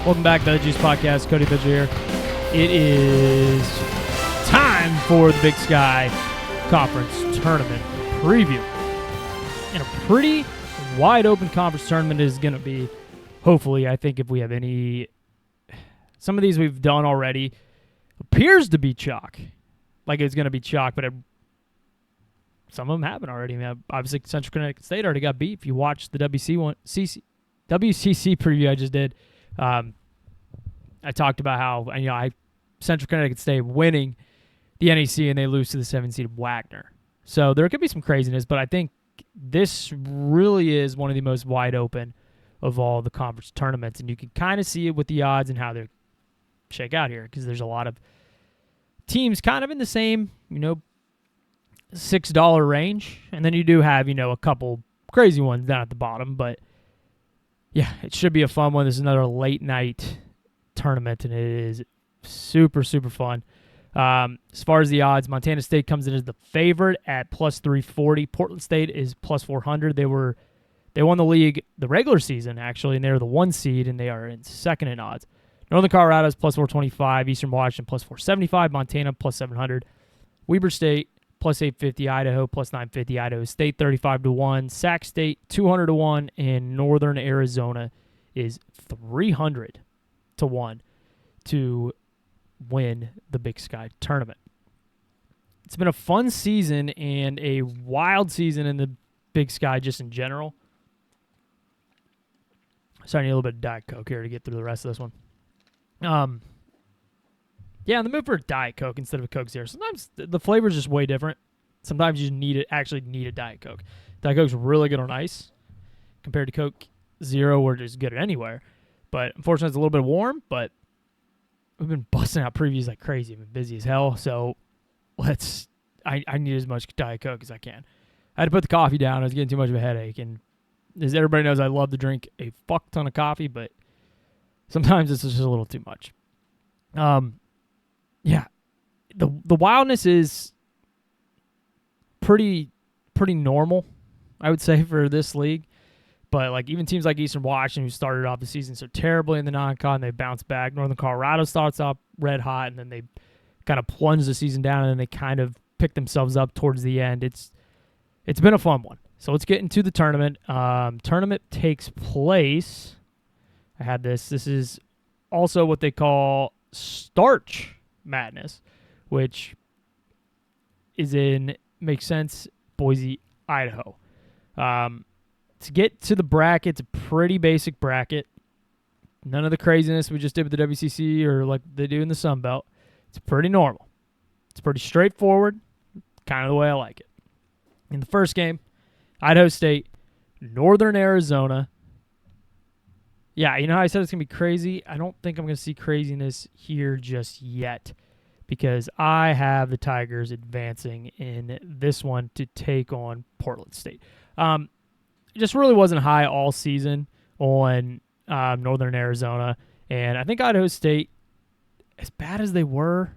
Welcome back to the Juice Podcast. Cody Mitchell here. It is time for the Big Sky Conference Tournament preview. And a pretty wide open conference tournament is going to be, hopefully, I think if we have any, some of these we've done already, appears to be chalk. Like it's going to be chalk, but some of them haven't already. I mean, obviously, Central Connecticut State already got beat. If you watched the WCC preview I just did, I talked about how Central Connecticut State winning the NEC and they lose to the 7-seed Wagner. So there could be some craziness, but I think this really is one of the most wide open of all the conference tournaments, and you can kind of see it with the odds and how they shake out here because there's a lot of teams kind of in the same, $6 range, and then you do have, a couple crazy ones down at the bottom, but yeah, it should be a fun one. This is another late night tournament, and it is super, super fun. As far as the odds, Montana State comes in as the favorite at plus 340. Portland State is plus 400. They won the league the regular season, actually, and they're the 1 seed, and they are in second in odds. Northern Colorado is plus 425. Eastern Washington plus 475. Montana plus 700. Weber State plus 850, Idaho plus 950, Idaho State 35-1, Sac State 200-1, and Northern Arizona is 300-1 to win the Big Sky tournament. It's been a fun season and a wild season in the Big Sky just in general. Sorry, I need a little bit of Diet Coke here to get through the rest of this one. Yeah, in the mood for a Diet Coke instead of a Coke Zero. Sometimes the flavor is just way different. Sometimes you actually need a Diet Coke. Diet Coke's really good on ice compared to Coke Zero, where it's good anywhere. But unfortunately, it's a little bit warm, but we've been busting out previews like crazy. I've been busy as hell, so I need as much Diet Coke as I can. I had to put the coffee down. I was getting too much of a headache, and as everybody knows, I love to drink a fuck ton of coffee, but sometimes it's just a little too much. Yeah, the wildness is pretty normal, I would say, for this league. But like even teams like Eastern Washington, who started off the season so terribly in the non-con, they bounced back. Northern Colorado starts off red hot, and then they kind of plunge the season down, and then they kind of pick themselves up towards the end. It's been a fun one. So let's get into the tournament. Tournament takes place. I had this. This is also what they call Starch Madness, which makes sense, Boise, Idaho. To get to the bracket, it's a pretty basic bracket. None of the craziness we just did with the WCC or like they do in the Sun Belt. It's pretty normal. It's pretty straightforward, kind of the way I like it. In the first game, Idaho State, Northern Arizona. Yeah, you know how I said it's going to be crazy? I don't think I'm going to see craziness here just yet because I have the Tigers advancing in this one to take on Portland State. It just really wasn't high all season on Northern Arizona, and I think Idaho State, as bad as they were,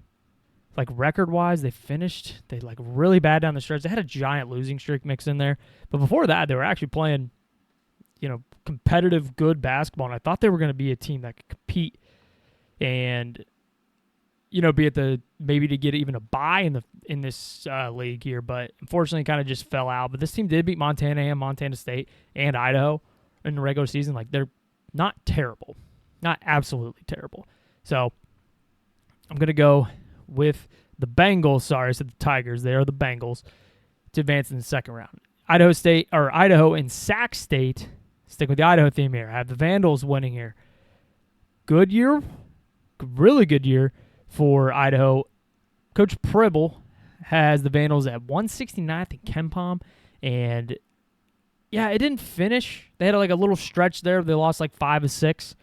like record-wise, they finished really bad down the stretch. They had a giant losing streak mixed in there, but before that, they were actually playing competitive, good basketball, and I thought they were going to be a team that could compete and, be at the maybe to get even a bye in this league here, but unfortunately kind of just fell out. But this team did beat Montana and Montana State and Idaho in the regular season. Like, they're not terrible, not absolutely terrible. So I'm going to go with the Bengals. Sorry, I said the Tigers. They are the Bengals to advance in the second round. Idaho and Sac State. Stick with the Idaho theme here. I have the Vandals winning here. Good year, really good year for Idaho. Coach Pribble has the Vandals at 169th in KenPom, and yeah, it didn't finish. They had like a little stretch there. They lost like 5 of 6.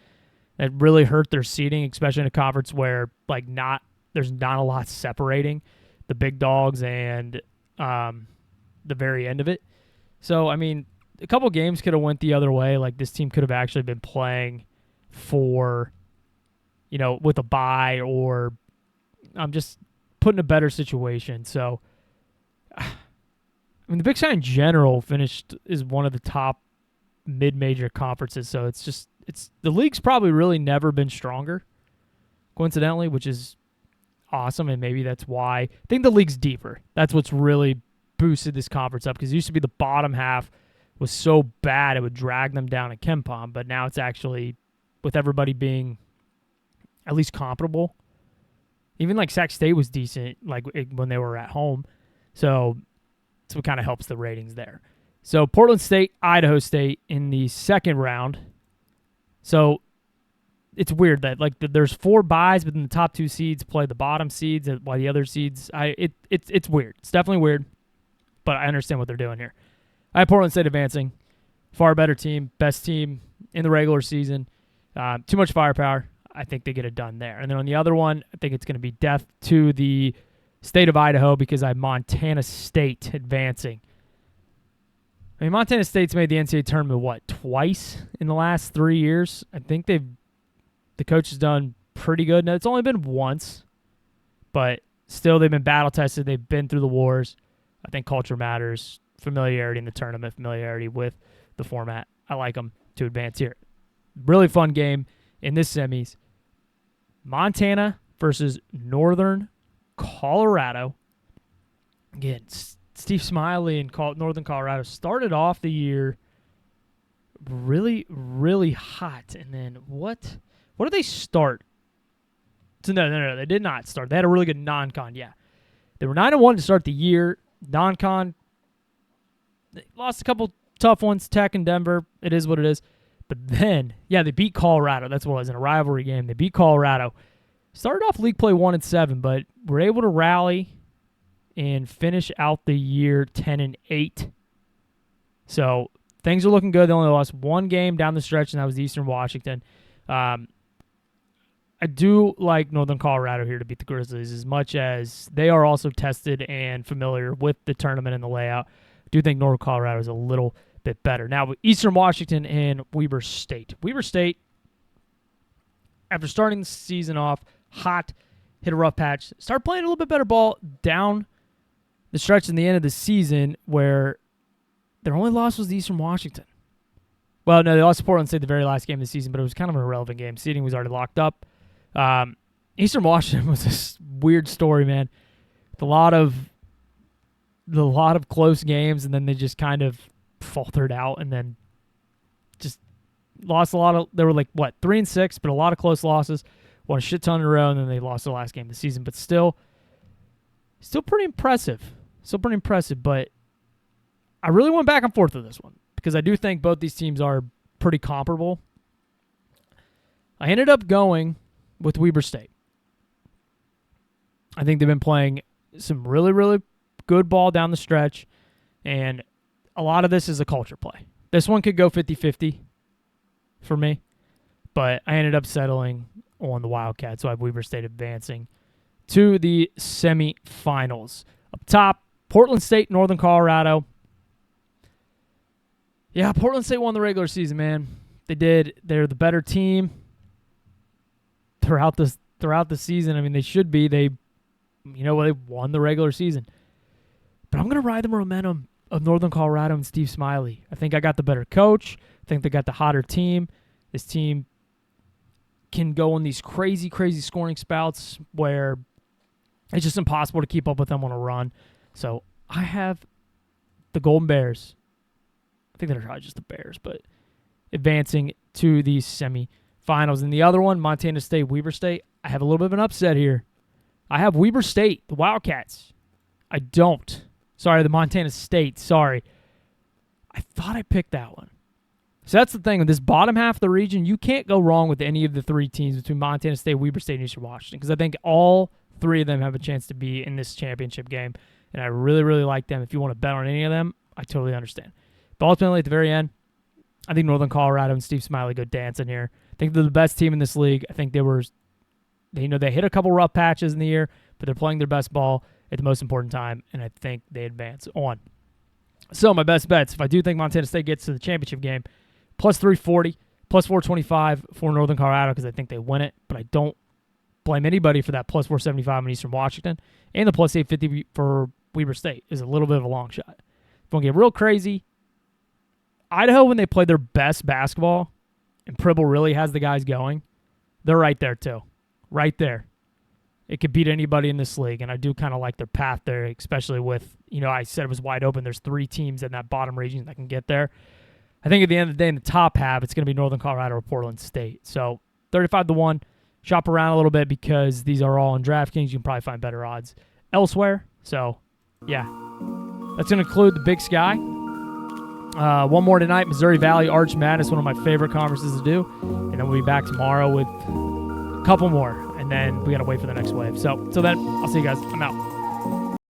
That really hurt their seeding, especially in a conference where there's not a lot separating the big dogs and the very end of it. So I mean, a couple games could have went the other way. Like, this team could have actually been playing for, with a bye, or I'm just put in a better situation. So, I mean, the Big Sky in general is one of the top mid-major conferences. So it's the league's probably really never been stronger, coincidentally, which is awesome, and maybe that's why. I think the league's deeper. That's what's really boosted this conference up, because it used to be the bottom half was so bad it would drag them down at KenPom, but now it's actually, with everybody being at least comparable. Even like Sac State was decent when they were at home, so that's what kind of helps the ratings there. So Portland State, Idaho State in the second round. So it's weird that there's 4 byes, but then the top 2 seeds play the bottom seeds, while the other seeds, it's weird. It's definitely weird, but I understand what they're doing here. I have Portland State advancing. Far better team, best team in the regular season. Too much firepower. I think they get it done there. And then on the other one, I think it's going to be death to the state of Idaho, because I have Montana State advancing. I mean, Montana State's made the NCAA tournament, twice in the last 3 years? I think the coach has done pretty good. Now, it's only been once, but still they've been battle-tested. They've been through the wars. I think culture matters, familiarity in the tournament, familiarity with the format. I like them to advance here. Really fun game in this semis. Montana versus Northern Colorado. Again, Steve Smiley in Northern Colorado started off the year really, really hot. And then what did they start? So no, they did not start. They had a really good non-con, yeah. They were 9-1 to start the year. Non-con, they lost a couple tough ones, Tech and Denver. It is what it is. But then, yeah, they beat Colorado. That's what it was, in a rivalry game. They beat Colorado. Started off league play 1-7, but were able to rally and finish out the year 10-8. So things are looking good. They only lost one game down the stretch, and that was Eastern Washington. I do like Northern Colorado here to beat the Grizzlies, as much as they are also tested and familiar with the tournament and the layout. I do think Northern Colorado is a little bit better. Now, with Eastern Washington and Weber State. Weber State, after starting the season off hot, hit a rough patch, started playing a little bit better ball down the stretch in the end of the season, where their only loss was the Eastern Washington. Well, no, they lost to Portland State the very last game of the season, but it was kind of an irrelevant game. Seeding was already locked up. Eastern Washington was this weird story, man. With a lot of close games, and then they just kind of faltered out, and then just lost a lot of. They were 3-6, but a lot of close losses. Won a shit ton in a row, and then they lost the last game of the season. But still pretty impressive. Still pretty impressive. But I really went back and forth with this one, because I do think both these teams are pretty comparable. I ended up going with Weber State. I think they've been playing some really, really good ball down the stretch, and a lot of this is a culture play. This one could go 50-50 for me, but I ended up settling on the Wildcats, so I have Weber State advancing to the semifinals. Up top, Portland State, Northern Colorado. Yeah, Portland State won the regular season, man. They did. They're the better team throughout the season. I mean, they should be. They won the regular season. But I'm going to ride the momentum of Northern Colorado and Steve Smiley. I think I got the better coach. I think they got the hotter team. This team can go on these crazy, crazy scoring spouts where it's just impossible to keep up with them on a run. So I have the Golden Bears. I think they're probably just the Bears, but advancing to the semifinals. And the other one, Montana State, Weber State, I have a little bit of an upset here. I have Weber State, the Wildcats. I don't. Sorry, the Montana State. Sorry. I thought I picked that one. So that's the thing. With this bottom half of the region, you can't go wrong with any of the three teams between Montana State, Weber State, and Eastern Washington, because I think all three of them have a chance to be in this championship game, and I really, really like them. If you want to bet on any of them, I totally understand. But ultimately, at the very end, I think Northern Colorado and Steve Smiley go dancing here. I think they're the best team in this league. I think they hit a couple rough patches in the year, but they're playing their best ball at the most important time, and I think they advance on. So my best bets, if I do think Montana State gets to the championship game, plus 340, plus 425 for Northern Colorado, because I think they win it, but I don't blame anybody for that plus 475 in Eastern Washington, and the plus 850 for Weber State is a little bit of a long shot. If we get real crazy, Idaho, when they play their best basketball, and Pribble really has the guys going, they're right there too. Right there. It could beat anybody in this league, and I do kind of like their path there, especially with, I said it was wide open. There's 3 teams in that bottom region that can get there. I think at the end of the day, in the top half, it's going to be Northern Colorado or Portland State. So 35-1. Shop around a little bit because these are all on DraftKings. You can probably find better odds elsewhere. So, yeah. That's going to conclude the Big Sky. One more tonight, Missouri Valley Arch Madness, one of my favorite conferences to do. And then we'll be back tomorrow with a couple more. And then we got to wait for the next wave. So, till then, I'll see you guys. I'm out.